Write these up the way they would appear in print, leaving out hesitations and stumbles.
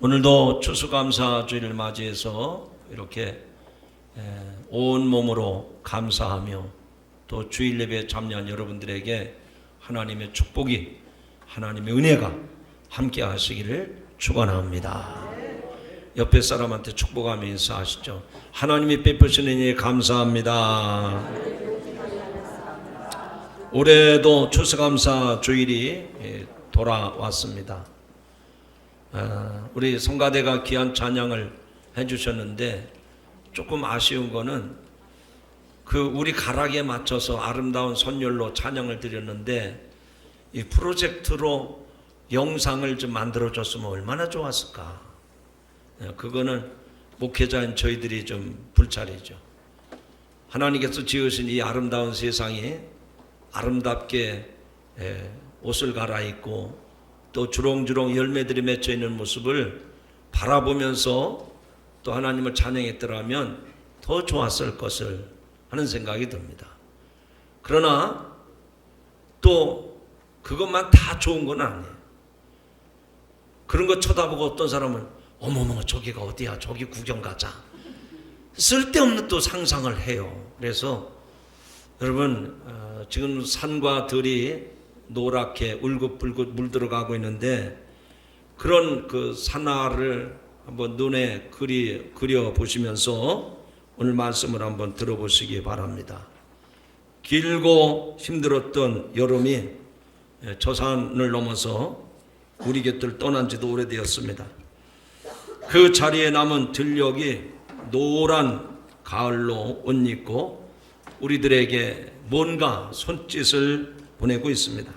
오늘도 추수감사주일을 맞이해서 이렇게 온 몸으로 감사하며 또 주일 예배에 참여한 여러분들에게 하나님의 축복이, 하나님의 은혜가 함께 하시기를 축원합니다. 옆에 사람한테 축복하며 인사하시죠. 하나님이 베푸시는 은혜에 감사합니다. 올해도 추수감사주일이 돌아왔습니다. 우리 성가대가 귀한 찬양을 해주셨는데 조금 아쉬운 거는 우리 가락에 맞춰서 아름다운 선율로 찬양을 드렸는데 이 프로젝트로 영상을 좀 만들어줬으면 얼마나 좋았을까. 그거는 목회자인 저희들이 좀 불찰이죠. 하나님께서 지으신 이 아름다운 세상이 아름답게 옷을 갈아입고 또 주렁주렁 열매들이 맺혀 있는 모습을 바라보면서 또 하나님을 찬양했더라면 더 좋았을 것을 하는 생각이 듭니다. 그러나 또 그것만 다 좋은 건 아니에요. 그런 거 쳐다보고 어떤 사람은 어머머 저기가 어디야, 저기 구경 가자, 쓸데없는 또 상상을 해요. 그래서 여러분 지금 산과 들이 노랗게 울긋불긋 물들어가고 있는데 그런 그 산하를 한번 눈에 그려 보시면서 오늘 말씀을 한번 들어보시기 바랍니다. 길고 힘들었던 여름이 저 산을 넘어서 우리 곁을 떠난 지도 오래되었습니다. 그 자리에 남은 들녘이 노란 가을로 옷 입고 우리들에게 뭔가 손짓을 보내고 있습니다.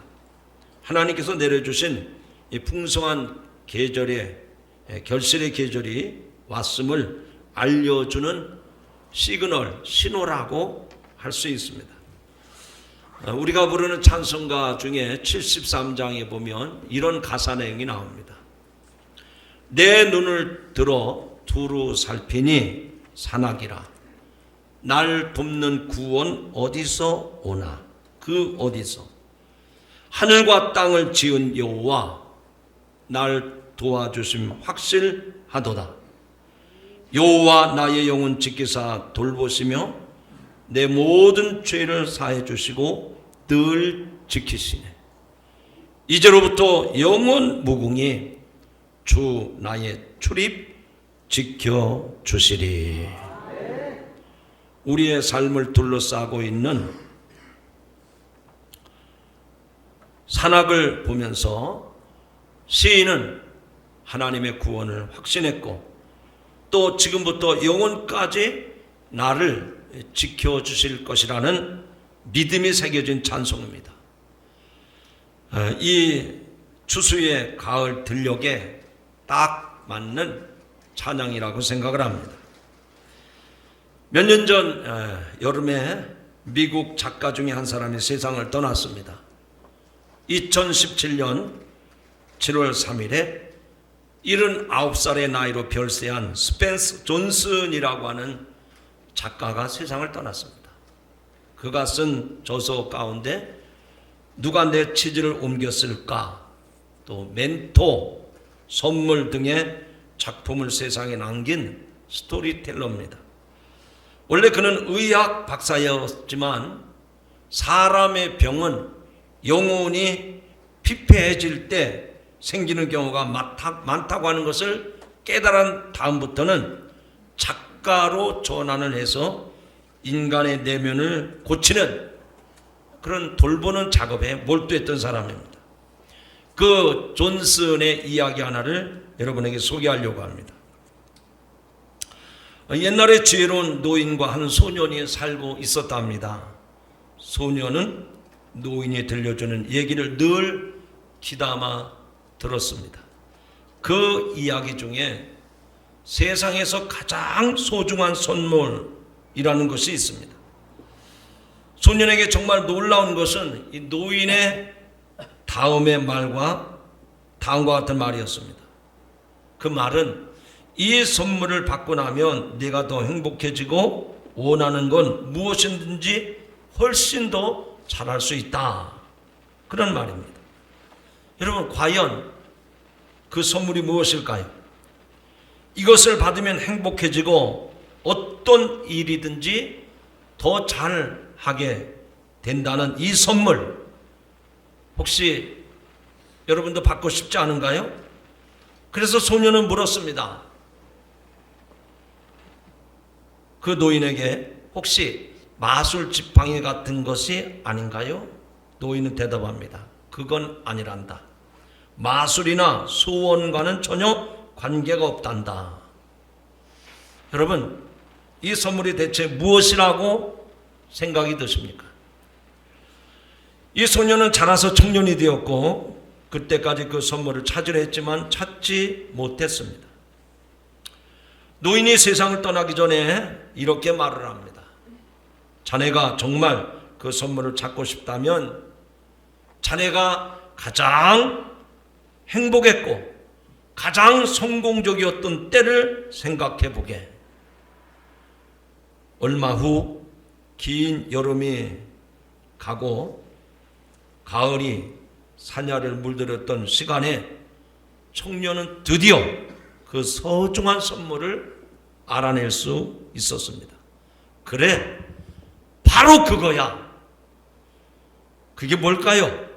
하나님께서 내려주신 이 풍성한 계절의 결실의 계절이 왔음을 알려주는 시그널, 신호라고 할 수 있습니다. 우리가 부르는 찬송가 중에 73장에 보면 이런 가사 내용이 나옵니다. 내 눈을 들어 두루 살피니 산악이라. 날 돕는 구원 어디서 오나. 그 어디서. 하늘과 땅을 지은 여호와 날 도와주심 확실하도다. 여호와 나의 영혼 지키사 돌보시며 내 모든 죄를 사해 주시고 늘 지키시네. 이제로부터 영원 무궁히 주 나의 출입 지켜주시리. 우리의 삶을 둘러싸고 있는 산악을 보면서 시인은 하나님의 구원을 확신했고 또 지금부터 영원까지 나를 지켜주실 것이라는 믿음이 새겨진 찬송입니다. 이 추수의 가을 들녘에 딱 맞는 찬양이라고 생각을 합니다. 몇 년 전 여름에 미국 작가 중에 한 사람이 세상을 떠났습니다. 2017년 7월 3일에 79살의 나이로 별세한 스펜서 존슨이라고 하는 작가가 세상을 떠났습니다. 그가 쓴 저서 가운데 누가 내 치즈를 옮겼을까, 또 멘토, 선물 등의 작품을 세상에 남긴 스토리텔러입니다. 원래 그는 의학 박사였지만 사람의 병은 영혼이 피폐해질 때 생기는 경우가 많다고 하는 것을 깨달은 다음부터는 작가로 전환을 해서 인간의 내면을 고치는 그런 돌보는 작업에 몰두했던 사람입니다. 그 존슨의 이야기 하나를 여러분에게 소개하려고 합니다. 옛날에 지혜로운 노인과 한 소년이 살고 있었답니다. 소년은 노인이 들려주는 얘기를 늘 귀담아 들었습니다. 그 이야기 중에 세상에서 가장 소중한 선물이라는 것이 있습니다. 소년에게 정말 놀라운 것은 이 노인의 다음의 말과 다음과 같은 말이었습니다. 그 말은 이 선물을 받고 나면 내가 더 행복해지고 원하는 건 무엇이든지 훨씬 더 잘할 수 있다. 그런 말입니다. 여러분, 과연 그 선물이 무엇일까요? 이것을 받으면 행복해지고 어떤 일이든지 더 잘하게 된다는 이 선물, 혹시 여러분도 받고 싶지 않은가요? 그래서 소녀는 물었습니다. 그 노인에게 혹시 마술 지팡이 같은 것이 아닌가요? 노인은 대답합니다. 그건 아니란다. 마술이나 소원과는 전혀 관계가 없단다. 여러분, 이 선물이 대체 무엇이라고 생각이 드십니까? 이 소녀는 자라서 청년이 되었고 그때까지 그 선물을 찾으려 했지만 찾지 못했습니다. 노인이 세상을 떠나기 전에 이렇게 말을 합니다. 자네가 정말 그 선물을 찾고 싶다면 자네가 가장 행복했고 가장 성공적이었던 때를 생각해 보게. 얼마 후 긴 여름이 가고 가을이 사냐를 물들였던 시간에 청년은 드디어 그 소중한 선물을 알아낼 수 있었습니다. 그래, 바로 그거야. 그게 뭘까요?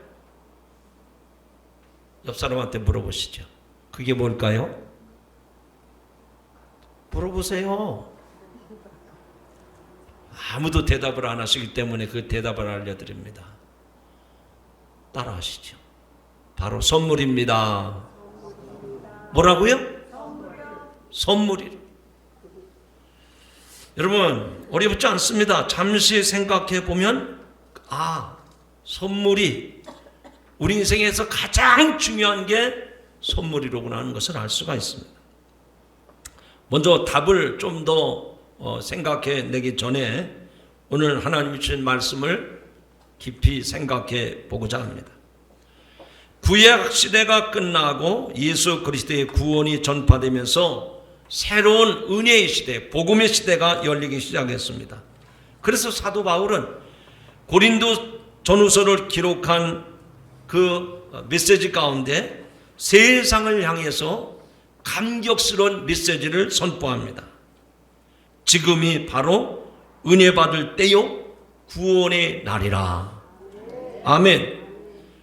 옆 사람한테 물어보시죠. 그게 뭘까요? 물어보세요. 아무도 대답을 안 하시기 때문에 그 대답을 알려드립니다. 따라 하시죠. 바로 선물입니다. 뭐라고요? 선물이. 여러분, 어렵지 않습니다. 잠시 생각해 보면 선물이 우리 인생에서 가장 중요한 게 선물이로구나 하는 것을 알 수가 있습니다. 먼저 답을 좀 더 생각해 내기 전에 오늘 하나님이 주신 말씀을 깊이 생각해 보고자 합니다. 구약 시대가 끝나고 예수 그리스도의 구원이 전파되면서 새로운 은혜의 시대, 복음의 시대가 열리기 시작했습니다. 그래서 사도 바울은 고린도 전후서를 기록한 그 메시지 가운데 세상을 향해서 감격스러운 메시지를 선포합니다. 지금이 바로 은혜 받을 때요 구원의 날이라. 아멘.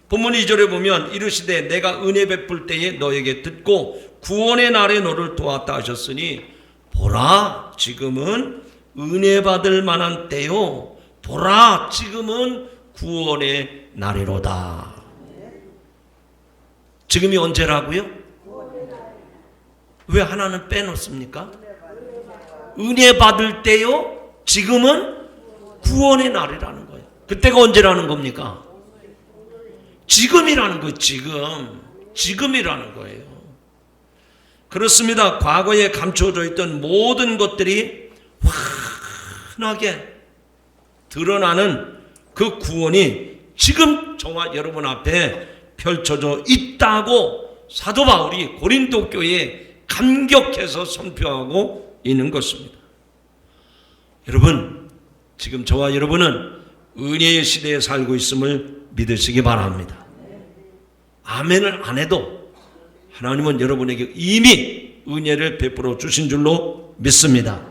본문 2절에 보면 이르시되 내가 은혜 베풀 때에 너에게 듣고 구원의 날에 너를 도왔다 하셨으니 보라 지금은 은혜 받을 만한 때요 보라 지금은 구원의 날이로다. 지금이 언제라고요? 왜 하나는 빼놓습니까? 은혜 받을 때요 지금은 구원의 날이라는 거예요. 그때가 언제라는 겁니까? 지금이라는 거예요. 지금이라는 거예요. 그렇습니다. 과거에 감춰져 있던 모든 것들이 환하게 드러나는 그 구원이 지금 저와 여러분 앞에 펼쳐져 있다고 사도 바울이 고린도 교회에 감격해서 선포하고 있는 것입니다. 여러분, 지금 저와 여러분은 은혜의 시대에 살고 있음을 믿으시기 바랍니다. 아멘을 안 해도 하나님은 여러분에게 이미 은혜를 베풀어 주신 줄로 믿습니다.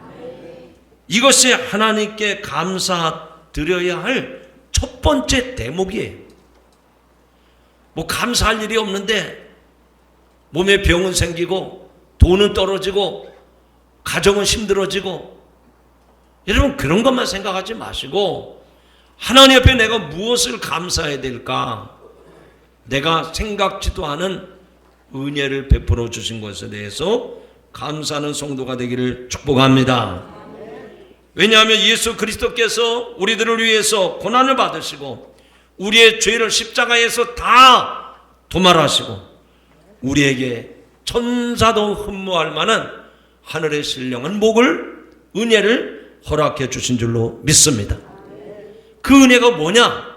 이것이 하나님께 감사드려야 할 첫 번째 대목이에요. 감사할 일이 없는데 몸에 병은 생기고 돈은 떨어지고 가정은 힘들어지고, 여러분 그런 것만 생각하지 마시고 하나님 앞에 내가 무엇을 감사해야 될까? 내가 생각지도 않은 은혜를 베풀어 주신 것에 대해서 감사하는 성도가 되기를 축복합니다. 왜냐하면 예수 그리스도께서 우리들을 위해서 고난을 받으시고 우리의 죄를 십자가에서 다 도말하시고 우리에게 천사도 흠모할 만한 하늘의 신령한 복을, 은혜를 허락해 주신 줄로 믿습니다. 그 은혜가 뭐냐?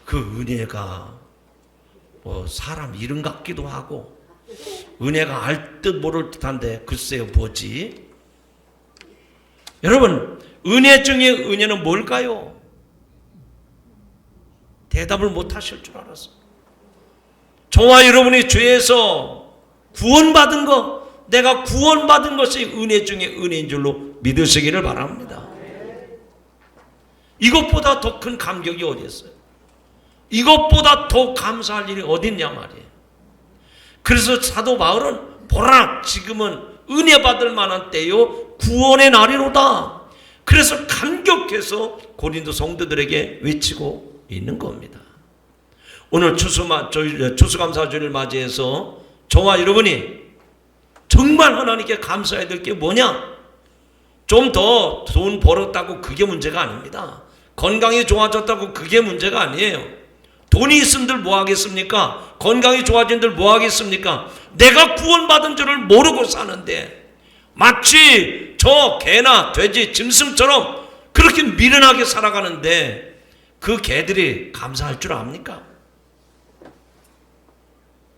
그 은혜가 사람 이름 같기도 하고 은혜가 알 듯 모를 듯한데 글쎄요 뭐지? 여러분, 은혜 중에 은혜는 뭘까요? 대답을 못 하실 줄 알았어요. 저와 여러분이 죄에서 구원받은 거, 내가 구원받은 것이 은혜 중에 은혜인 줄로 믿으시기를 바랍니다. 이것보다 더 큰 감격이 어디 있어요? 이것보다 더 감사할 일이 어디 있냐 말이에요. 그래서 사도 바울은 보라, 지금은 은혜 받을 만한 때요, 구원의 날이로다. 그래서 감격해서 고린도 성도들에게 외치고 있는 겁니다. 오늘 추수감사주를 맞이해서 저와 여러분이 정말 하나님께 감사해야 될 게 뭐냐? 좀 더 돈 벌었다고 그게 문제가 아닙니다. 건강이 좋아졌다고 그게 문제가 아니에요. 돈이 있음들 뭐 하겠습니까? 건강이 좋아진들 뭐 하겠습니까? 내가 구원받은 줄을 모르고 사는데 마치 저 개나 돼지, 짐승처럼 그렇게 미련하게 살아가는데 그 개들이 감사할 줄 압니까?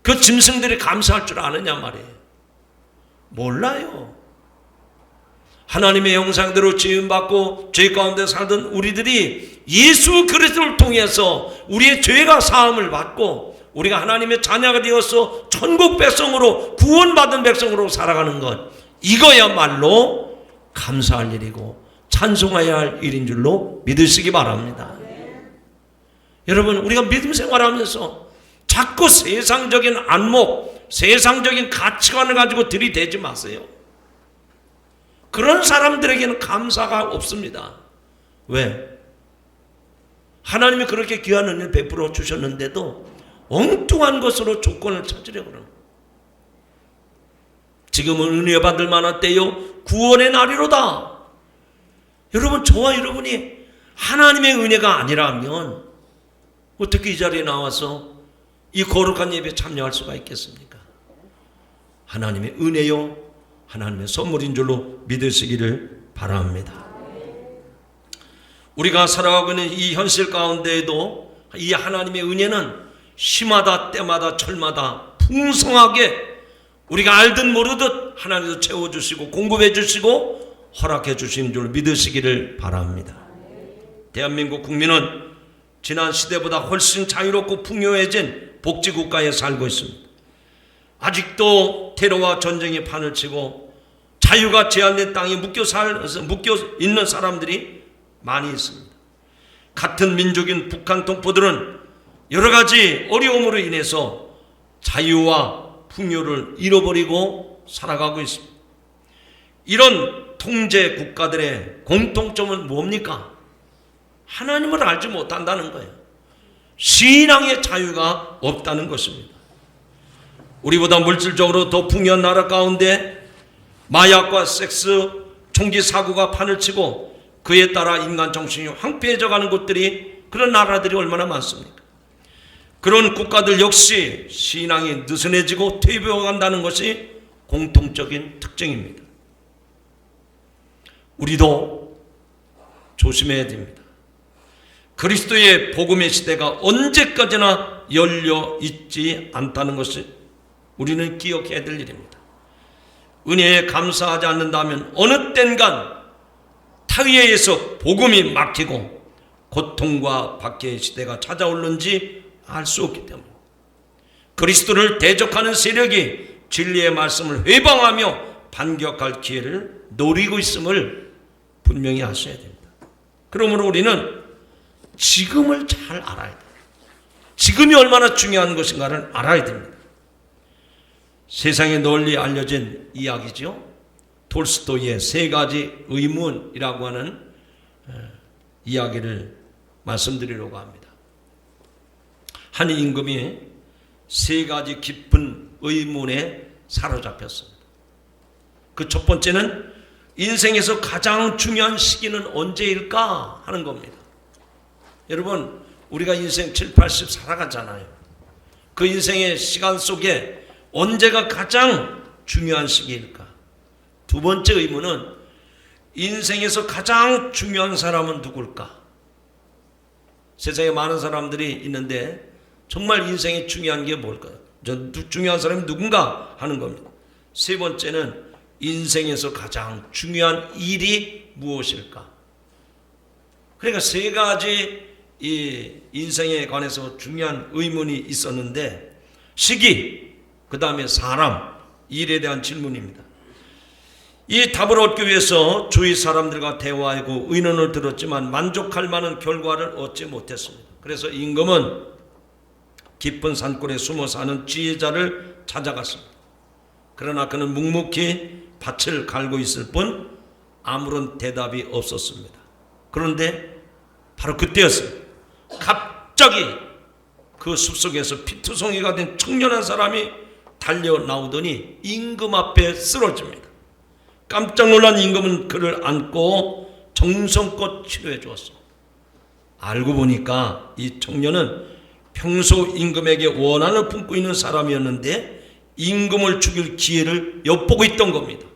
그 짐승들이 감사할 줄 아느냐 말이에요. 몰라요. 하나님의 형상대로 지음받고 죄 가운데 살던 우리들이 예수 그리스도를 통해서 우리의 죄가 사함을 받고 우리가 하나님의 자녀가 되어서 천국 백성으로 구원받은 백성으로 살아가는 것, 이거야말로 감사할 일이고 찬송해야 할 일인 줄로 믿으시기 바랍니다. 여러분, 우리가 믿음 생활하면서 자꾸 세상적인 안목, 세상적인 가치관을 가지고 들이대지 마세요. 그런 사람들에게는 감사가 없습니다. 왜? 하나님이 그렇게 귀한 은혜를 베풀어 주셨는데도 엉뚱한 것으로 조건을 찾으려고 그러는 거예요. 지금은 은혜 받을 만한 때요, 구원의 날이로다. 여러분, 저와 여러분이 하나님의 은혜가 아니라면 어떻게 이 자리에 나와서 이 거룩한 예배에 참여할 수가 있겠습니까? 하나님의 은혜요, 하나님의 선물인 줄로 믿으시기를 바랍니다. 우리가 살아가고 있는 이 현실 가운데에도 이 하나님의 은혜는 시마다 때마다 철마다 풍성하게 우리가 알듯 모르듯 하나님도 채워주시고 공급해 주시고 허락해 주신 줄 믿으시기를 바랍니다. 대한민국 국민은 지난 시대보다 훨씬 자유롭고 풍요해진 복지국가에 살고 있습니다. 아직도 테러와 전쟁의 판을 치고 자유가 제한된 땅에 묶여 있는 사람들이 많이 있습니다. 같은 민족인 북한 동포들은 여러 가지 어려움으로 인해서 자유와 풍요를 잃어버리고 살아가고 있습니다. 이런 통제 국가들의 공통점은 뭡니까? 하나님을 알지 못한다는 거예요. 신앙의 자유가 없다는 것입니다. 우리보다 물질적으로 더 풍요한 나라 가운데 마약과 섹스, 총기 사고가 판을 치고 그에 따라 인간 정신이 황폐해져 가는 곳들이, 그런 나라들이 얼마나 많습니까? 그런 국가들 역시 신앙이 느슨해지고 퇴보해 간다는 것이 공통적인 특징입니다. 우리도 조심해야 됩니다. 그리스도의 복음의 시대가 언제까지나 열려 있지 않다는 것을 우리는 기억해야 될 일입니다. 은혜에 감사하지 않는다면 어느 땐간 타의에서 복음이 막히고 고통과 박해의 시대가 찾아올는지 알 수 없기 때문에 그리스도를 대적하는 세력이 진리의 말씀을 회방하며 반격할 기회를 노리고 있음을 분명히 아셔야 됩니다. 그러므로 우리는 지금을 잘 알아야 돼요. 지금이 얼마나 중요한 것인가를 알아야 됩니다. 세상에 널리 알려진 이야기죠. 톨스토이의 세 가지 의문이라고 하는 이야기를 말씀드리려고 합니다. 한 임금이 세 가지 깊은 의문에 사로잡혔습니다. 그 첫 번째는 인생에서 가장 중요한 시기는 언제일까 하는 겁니다. 여러분, 우리가 인생 7, 80 살아가잖아요. 그 인생의 시간 속에 언제가 가장 중요한 시기일까? 두 번째 의문은 인생에서 가장 중요한 사람은 누굴까? 세상에 많은 사람들이 있는데 정말 인생이 중요한 게 뭘까요? 중요한 사람이 누군가 하는 겁니다. 세 번째는 인생에서 가장 중요한 일이 무엇일까? 그러니까 세 가지 이 인생에 관해서 중요한 의문이 있었는데 시기, 그 다음에 사람, 일에 대한 질문입니다. 이 답을 얻기 위해서 주위 사람들과 대화하고 의논을 들었지만 만족할 만한 결과를 얻지 못했습니다. 그래서 임금은 깊은 산골에 숨어 사는 지혜자를 찾아갔습니다. 그러나 그는 묵묵히 밭을 갈고 있을 뿐 아무런 대답이 없었습니다. 그런데 바로 그때였어요. 갑자기 그 숲속에서 피투성이가 된 청년한 사람이 달려 나오더니 임금 앞에 쓰러집니다. 깜짝 놀란 임금은 그를 안고 정성껏 치료해 주었습니다. 알고 보니까 이 청년은 평소 임금에게 원한을 품고 있는 사람이었는데 임금을 죽일 기회를 엿보고 있던 겁니다.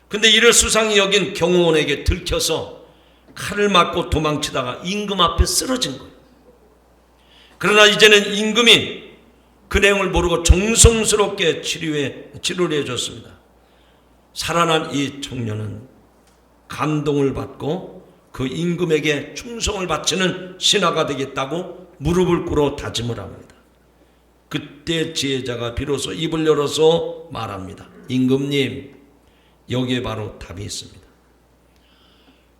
근데 이를 수상히 여긴 경호원에게 들켜서 칼을 맞고 도망치다가 임금 앞에 쓰러진 거예요. 그러나 이제는 임금이 그 내용을 모르고 정성스럽게 치료를 해줬습니다. 살아난 이 청년은 감동을 받고 그 임금에게 충성을 바치는 신하가 되겠다고 무릎을 꿇어 다짐을 합니다. 그때 지혜자가 비로소 입을 열어서 말합니다. 임금님, 여기에 바로 답이 있습니다.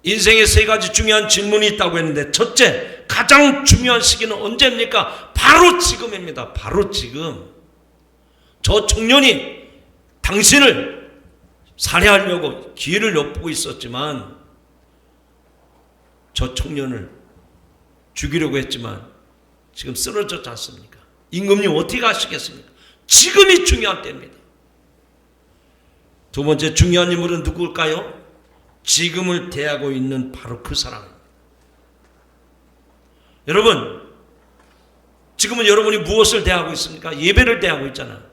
인생에 세 가지 중요한 질문이 있다고 했는데, 첫째, 가장 중요한 시기는 언제입니까? 바로 지금입니다. 바로 지금. 저 청년이 당신을 살해하려고 기회를 엿보고 있었지만, 저 청년을 죽이려고 했지만 지금 쓰러졌지 않습니까? 임금님 어떻게 하시겠습니까? 지금이 중요한 때입니다. 두 번째 중요한 인물은 누구일까요? 지금을 대하고 있는 바로 그 사람입니다. 여러분, 지금은 여러분이 무엇을 대하고 있습니까? 예배를 대하고 있잖아요.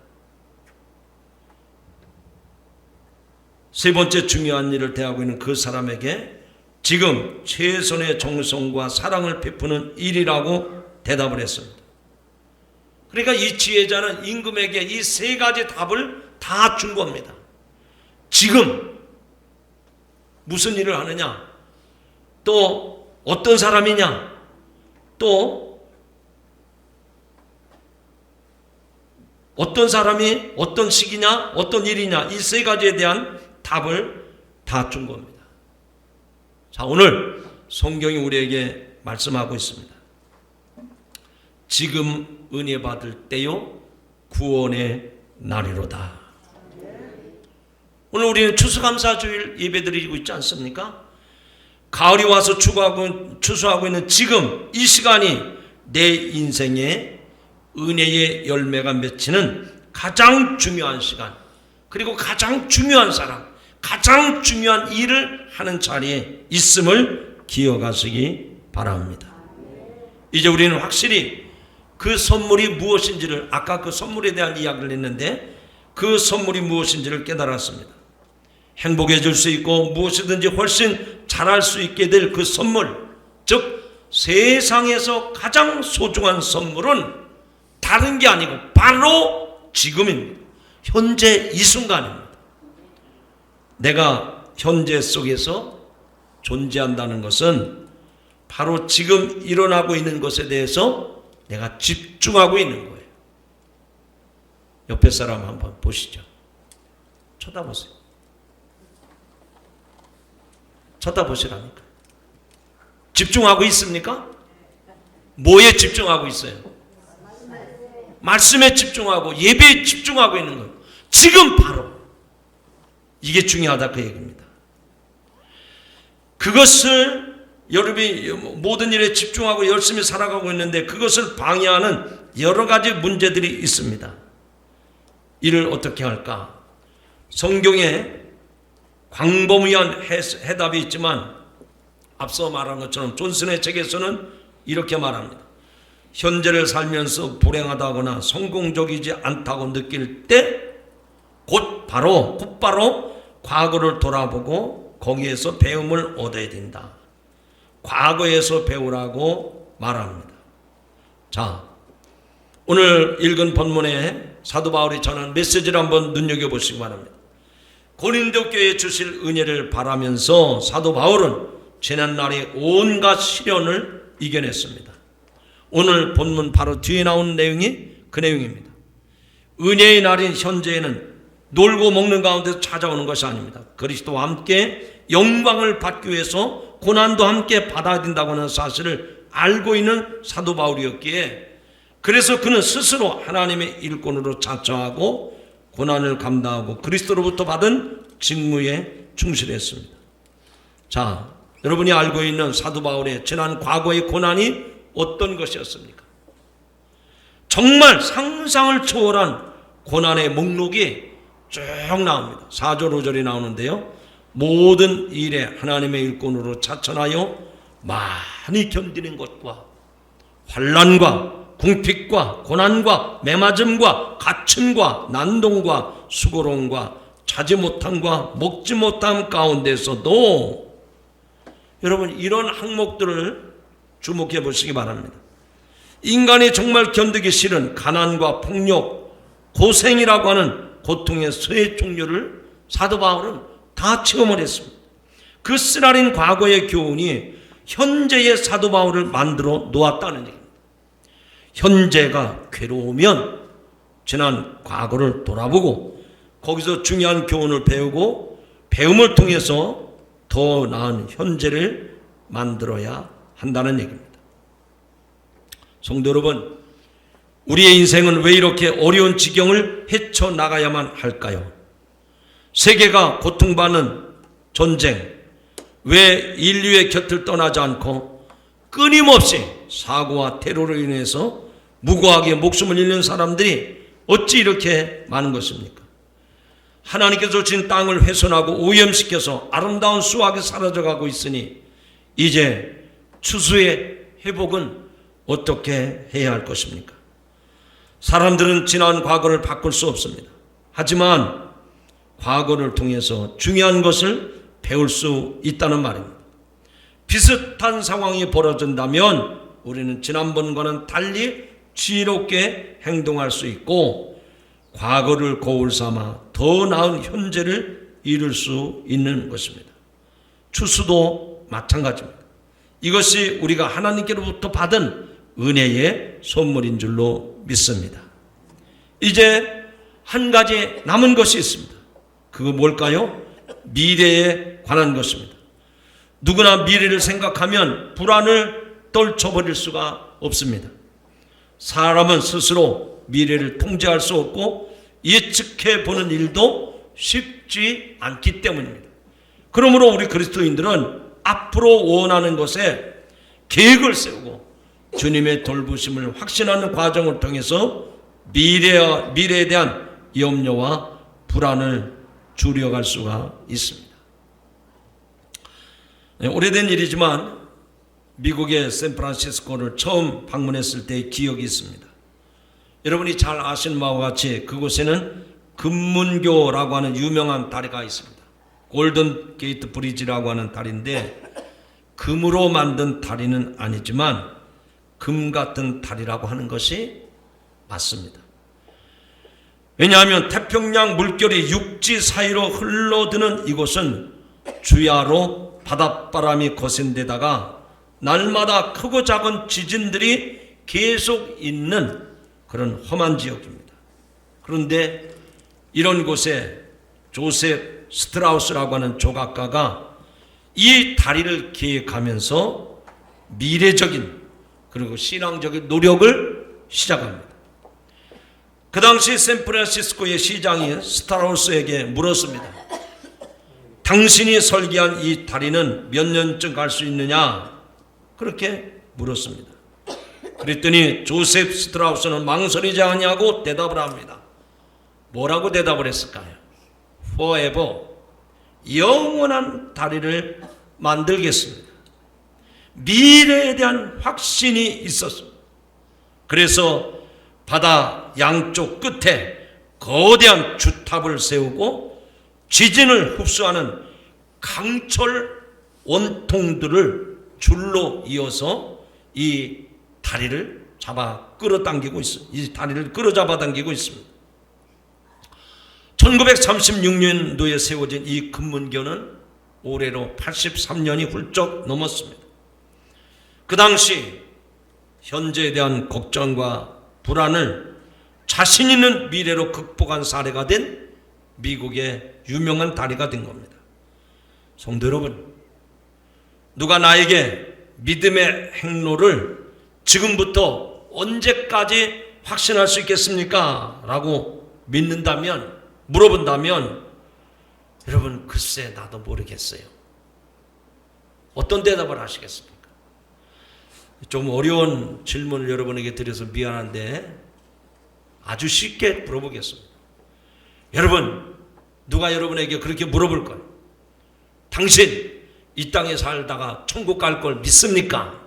세 번째 중요한 일을 대하고 있는 그 사람에게 지금 최선의 정성과 사랑을 베푸는 일이라고 대답을 했습니다. 그러니까 이 지혜자는 임금에게 이 세 가지 답을 다 준 겁니다. 지금 무슨 일을 하느냐, 또 어떤 사람이냐, 또 어떤 사람이 어떤 시기냐, 어떤 일이냐, 이 세 가지에 대한 답을 다 준 겁니다. 자, 오늘 성경이 우리에게 말씀하고 있습니다. 지금 은혜 받을 때요, 구원의 날이로다. 오늘 우리는 추수감사주일 예배드리고 있지 않습니까? 가을이 와서 추수하고 있는 지금 이 시간이 내 인생에 은혜의 열매가 맺히는 가장 중요한 시간, 그리고 가장 중요한 사람, 가장 중요한 일을 하는 자리에 있음을 기억하시기 바랍니다. 이제 우리는 확실히 그 선물이 무엇인지를, 아까 그 선물에 대한 이야기를 했는데 그 선물이 무엇인지를 깨달았습니다. 행복해질 수 있고 무엇이든지 훨씬 잘할 수 있게 될 그 선물, 즉 세상에서 가장 소중한 선물은 다른 게 아니고 바로 지금입니다. 현재 이 순간입니다. 내가 현재 속에서 존재한다는 것은 바로 지금 일어나고 있는 것에 대해서 내가 집중하고 있는 거예요. 옆에 사람 한번 보시죠. 쳐다보세요. 쳐다보시라니까. 집중하고 있습니까? 뭐에 집중하고 있어요? 말씀에 집중하고 예배에 집중하고 있는 거예요. 지금 바로. 이게 중요하다 그 얘기입니다. 그것을 여러분이 모든 일에 집중하고 열심히 살아가고 있는데 그것을 방해하는 여러 가지 문제들이 있습니다. 이를 어떻게 할까? 성경에 광범위한 해답이 있지만 앞서 말한 것처럼 존슨의 책에서는 이렇게 말합니다. 현재를 살면서 불행하다거나 성공적이지 않다고 느낄 때 곧바로 과거를 돌아보고 거기에서 배움을 얻어야 된다. 과거에서 배우라고 말합니다. 자, 오늘 읽은 본문에 사도 바울이 전한 메시지를 한번 눈여겨보시기 바랍니다. 고린도 교회에 주실 은혜를 바라면서 사도 바울은 지난날의 온갖 시련을 이겨냈습니다. 오늘 본문 바로 뒤에 나온 내용이 그 내용입니다. 은혜의 날인 현재에는 놀고 먹는 가운데서 찾아오는 것이 아닙니다. 그리스도와 함께 영광을 받기 위해서 고난도 함께 받아야 된다고 하는 사실을 알고 있는 사도 바울이었기에, 그래서 그는 스스로 하나님의 일꾼으로 자처하고 고난을 감당하고 그리스도로부터 받은 직무에 충실했습니다. 자, 여러분이 알고 있는 사도 바울의 지난 과거의 고난이 어떤 것이었습니까? 정말 상상을 초월한 고난의 목록이 쭉 나옵니다. 4절 5절이 나오는데요, 모든 일에 하나님의 일꾼으로 자천하여 많이 견디는 것과 환난과 궁핍과 고난과 매맞음과 갇힘과 난동과 수고로움과 자지 못함과 먹지 못함 가운데서도, 여러분 이런 항목들을 주목해 보시기 바랍니다. 인간이 정말 견디기 싫은 가난과 폭력, 고생이라고 하는 고통의 세 종류를 사도 바울은 다 체험을 했습니다. 그 쓰라린 과거의 교훈이 현재의 사도 바울을 만들어 놓았다는 얘기입니다. 현재가 괴로우면 지난 과거를 돌아보고 거기서 중요한 교훈을 배우고 배움을 통해서 더 나은 현재를 만들어야 한다는 얘기입니다. 성도 여러분, 우리의 인생은 왜 이렇게 어려운 지경을 헤쳐나가야만 할까요? 세계가 고통받는 전쟁, 왜 인류의 곁을 떠나지 않고 끊임없이 사고와 테러로 인해서 무고하게 목숨을 잃는 사람들이 어찌 이렇게 많은 것입니까? 하나님께서 주신 땅을 훼손하고 오염시켜서 아름다운 수확이 사라져가고 있으니 이제 추수의 회복은 어떻게 해야 할 것입니까? 사람들은 지난 과거를 바꿀 수 없습니다. 하지만 과거를 통해서 중요한 것을 배울 수 있다는 말입니다. 비슷한 상황이 벌어진다면 우리는 지난번과는 달리 지혜롭게 행동할 수 있고 과거를 거울 삼아 더 나은 현재를 이룰 수 있는 것입니다. 추수도 마찬가지입니다. 이것이 우리가 하나님께로부터 받은 은혜의 선물인 줄로 믿습니다. 이제 한 가지 남은 것이 있습니다. 그거 뭘까요? 미래에 관한 것입니다. 누구나 미래를 생각하면 불안을 떨쳐버릴 수가 없습니다. 사람은 스스로 미래를 통제할 수 없고 예측해 보는 일도 쉽지 않기 때문입니다. 그러므로 우리 그리스도인들은 앞으로 원하는 것에 계획을 세우고 주님의 돌보심을 확신하는 과정을 통해서 미래에 대한 염려와 불안을 줄여갈 수가 있습니다. 오래된 일이지만 미국의 샌프란시스코를 처음 방문했을 때의 기억이 있습니다. 여러분이 잘 아시는 바와 같이 그곳에는 금문교라고 하는 유명한 다리가 있습니다. 골든 게이트 브리지라고 하는 다리인데 금으로 만든 다리는 아니지만 금 같은 다리라고 하는 것이 맞습니다. 왜냐하면 태평양 물결이 육지 사이로 흘러드는 이곳은 주야로 바닷바람이 거센 데다가 날마다 크고 작은 지진들이 계속 있는 그런 험한 지역입니다. 그런데 이런 곳에 조셉 스트라우스라고 하는 조각가가 이 다리를 계획하면서 미래적인 그리고 신앙적인 노력을 시작합니다. 그 당시 샌프란시스코의 시장이 스트라우스에게 물었습니다. 당신이 설계한 이 다리는 몇 년쯤 갈 수 있느냐? 그렇게 물었습니다. 그랬더니 조셉 스트라우스는 망설이지 아니하고 대답을 합니다. 뭐라고 대답을 했을까요? Forever, 영원한 다리를 만들겠습니다. 미래에 대한 확신이 있었습니다. 그래서 바다 양쪽 끝에 거대한 주탑을 세우고 지진을 흡수하는 강철 원통들을 줄로 이어서 이 다리를 잡아 끌어당기고 있습니다. 이 다리를 끌어잡아 당기고 있습니다. 1936년도에 세워진 이 금문교는 올해로 83년이 훌쩍 넘었습니다. 그 당시 현재에 대한 걱정과 불안을 자신 있는 미래로 극복한 사례가 된 미국의 유명한 다리가 된 겁니다. 성도 여러분, 누가 나에게 믿음의 행로를 지금부터 언제까지 확신할 수 있겠습니까? 라고 믿는다면, 물어본다면, 여러분, 글쎄 나도 모르겠어요. 어떤 대답을 하시겠습니까? 좀 어려운 질문을 여러분에게 드려서 미안한데 아주 쉽게 물어보겠습니다. 여러분, 누가 여러분에게 그렇게 물어볼 거예요. 당신 이 땅에 살다가 천국 갈 걸 믿습니까?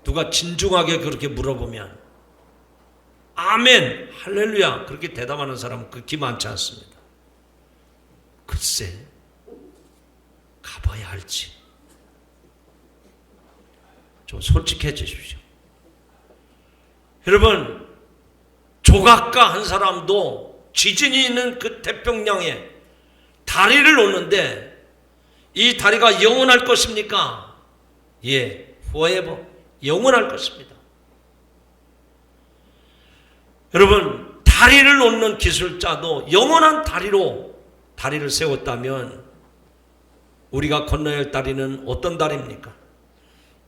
누가 진중하게 그렇게 물어보면 아멘, 할렐루야 그렇게 대답하는 사람은 그렇게 많지 않습니다. 글쎄, 가봐야 할지. 좀 솔직해지십시오. 여러분, 조각가 한 사람도 지진이 있는 그 태평양에 다리를 놓는데 이 다리가 영원할 것입니까? 예, forever, 영원할 것입니다. 여러분, 다리를 놓는 기술자도 영원한 다리로 다리를 세웠다면 우리가 건너야 할 다리는 어떤 다리입니까?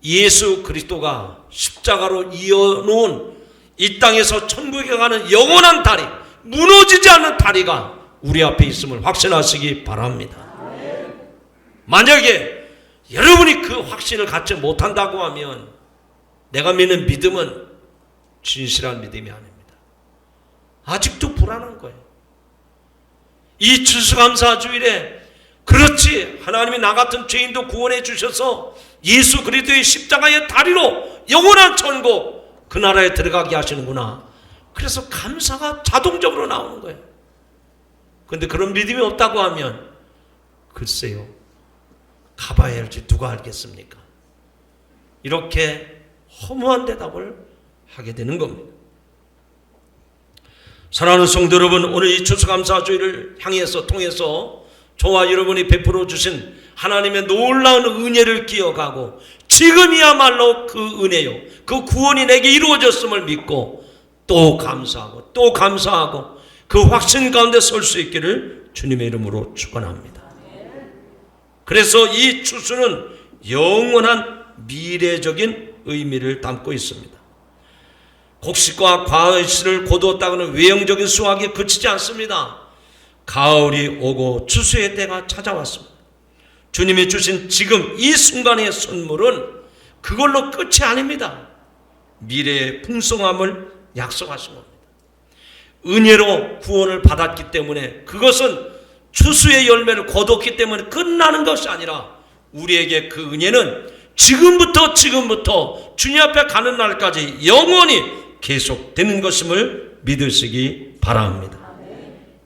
예수 그리스도가 십자가로 이어놓은 이 땅에서 천국에 가는 영원한 다리, 무너지지 않는 다리가 우리 앞에 있음을 확신하시기 바랍니다. 만약에 여러분이 그 확신을 갖지 못한다고 하면 내가 믿는 믿음은 진실한 믿음이 아닙니다. 아직도 불안한 거예요. 이 추수감사주일에 그렇지, 하나님이 나 같은 죄인도 구원해 주셔서 예수 그리스도의 십자가의 다리로 영원한 천국, 그 나라에 들어가게 하시는구나. 그래서 감사가 자동적으로 나오는 거예요. 그런데 그런 믿음이 없다고 하면 글쎄요, 가봐야 할지 누가 알겠습니까? 이렇게 허무한 대답을 하게 되는 겁니다. 사랑하는 성도 여러분, 오늘 이 추수감사주일을 향해서 통해서 저와 여러분이 베풀어 주신 하나님의 놀라운 은혜를 기억하고 지금이야말로 그 은혜요, 그 구원이 내게 이루어졌음을 믿고 또 감사하고 또 감사하고 그 확신 가운데 설 수 있기를 주님의 이름으로 축원합니다. 그래서 이 추수는 영원한 미래적인 의미를 담고 있습니다. 곡식과 과일씨를 거두었다고는 외형적인 수확에 그치지 않습니다. 가을이 오고 추수의 때가 찾아왔습니다. 주님이 주신 지금 이 순간의 선물은 그걸로 끝이 아닙니다. 미래의 풍성함을 약속하신 겁니다. 은혜로 구원을 받았기 때문에, 그것은 추수의 열매를 거뒀기 때문에 끝나는 것이 아니라 우리에게 그 은혜는 지금부터 주님 앞에 가는 날까지 영원히 계속되는 것임을 믿으시기 바랍니다.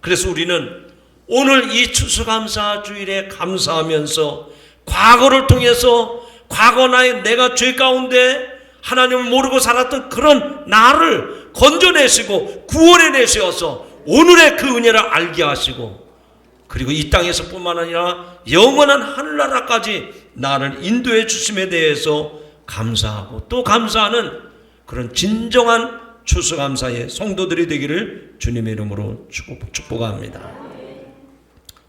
그래서 우리는 오늘 이 추수감사주일에 감사하면서 과거를 통해서 과거 내가 죄 가운데 하나님을 모르고 살았던 그런 나를 건져내시고 구원해내셔서 오늘의 그 은혜를 알게 하시고, 그리고 이 땅에서 뿐만 아니라 영원한 하늘나라까지 나를 인도해 주심에 대해서 감사하고 또 감사하는 그런 진정한 추수감사의 성도들이 되기를 주님의 이름으로 축복합니다.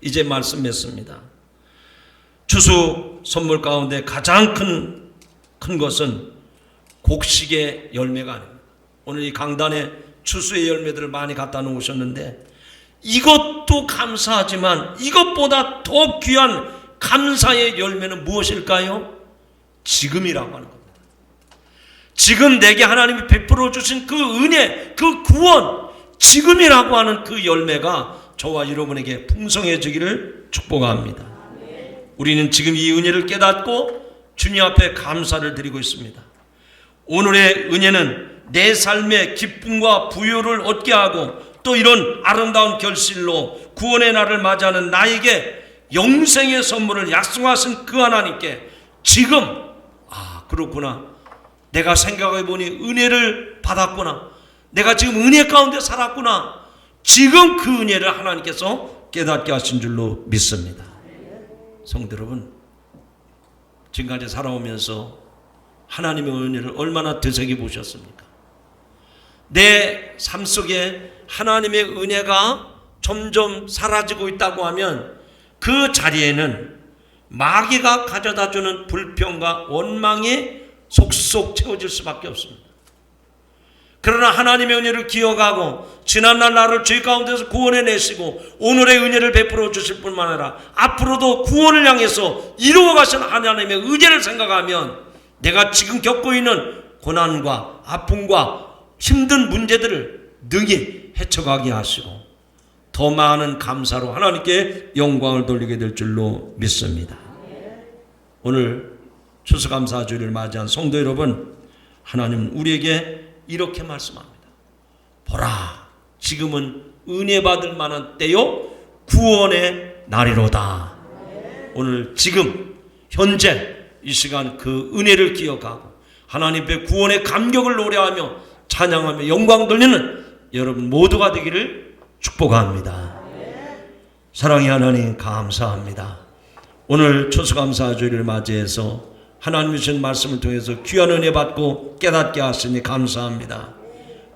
이제 말씀 맺습니다. 추수 선물 가운데 가장 큰 것은 곡식의 열매가 아닙니다. 오늘 이 강단에 추수의 열매들을 많이 갖다 놓으셨는데, 이것도 감사하지만 이것보다 더 귀한 감사의 열매는 무엇일까요? 지금이라고 하는 겁니다. 지금 내게 하나님이 베풀어 주신 그 은혜, 그 구원, 지금이라고 하는 그 열매가 저와 여러분에게 풍성해지기를 축복합니다. 우리는 지금 이 은혜를 깨닫고 주님 앞에 감사를 드리고 있습니다. 오늘의 은혜는 내 삶의 기쁨과 부요를 얻게 하고 또 이런 아름다운 결실로 구원의 날을 맞이하는 나에게 영생의 선물을 약속하신 그 하나님께 지금, 그렇구나, 내가 생각해보니 은혜를 받았구나, 내가 지금 은혜 가운데 살았구나, 지금 그 은혜를 하나님께서 깨닫게 하신 줄로 믿습니다. 성도 여러분, 지금까지 살아오면서 하나님의 은혜를 얼마나 되새겨 보셨습니까? 내 삶 속에 하나님의 은혜가 점점 사라지고 있다고 하면 그 자리에는 마귀가 가져다주는 불평과 원망이 속속 채워질 수밖에 없습니다. 그러나 하나님의 은혜를 기억하고 지난날 나를 죄 가운데서 구원해내시고 오늘의 은혜를 베풀어 주실 뿐만 아니라 앞으로도 구원을 향해서 이루어가신 하나님의 은혜를 생각하면 내가 지금 겪고 있는 고난과 아픔과 힘든 문제들을 능히 헤쳐가게 하시고 더 많은 감사로 하나님께 영광을 돌리게 될 줄로 믿습니다. 오늘 추수감사주일을 맞이한 성도 여러분, 하나님은 우리에게 이렇게 말씀합니다. 보라, 지금은 은혜 받을 만한 때요 구원의 날이로다. 오늘 지금 현재 이 시간 그 은혜를 기억하고 하나님의 구원의 감격을 노래하며 찬양하며 영광 돌리는 여러분 모두가 되기를 축복합니다. 사랑의 하나님 감사합니다. 오늘 추수감사주일을 맞이해서 하나님 주신 말씀을 통해서 귀한 은혜 받고 깨닫게 하시니 감사합니다.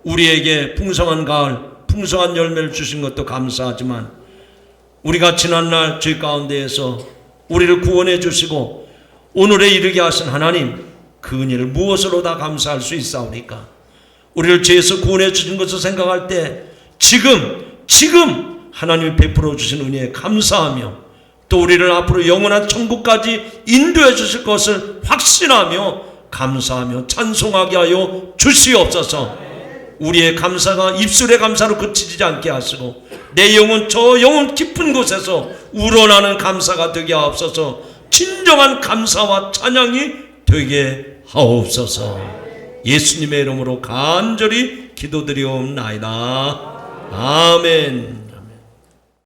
우리에게 풍성한 가을, 풍성한 열매를 주신 것도 감사하지만 우리가 지난날 죄 가운데에서 우리를 구원해 주시고 오늘에 이르게 하신 하나님, 그 은혜를 무엇으로 다 감사할 수 있사오니까? 우리를 죄에서 구원해 주신 것을 생각할 때 지금 하나님이 베풀어 주신 은혜에 감사하며 또 우리를 앞으로 영원한 천국까지 인도해 주실 것을 확신하며 감사하며 찬송하게 하여 주시옵소서. 우리의 감사가 입술의 감사로 그치지 않게 하시고 내 영혼 저 영혼 깊은 곳에서 우러나는 감사가 되게 하옵소서. 진정한 감사와 찬양이 되게 하옵소서. 예수님의 이름으로 간절히 기도드리옵나이다. 아멘.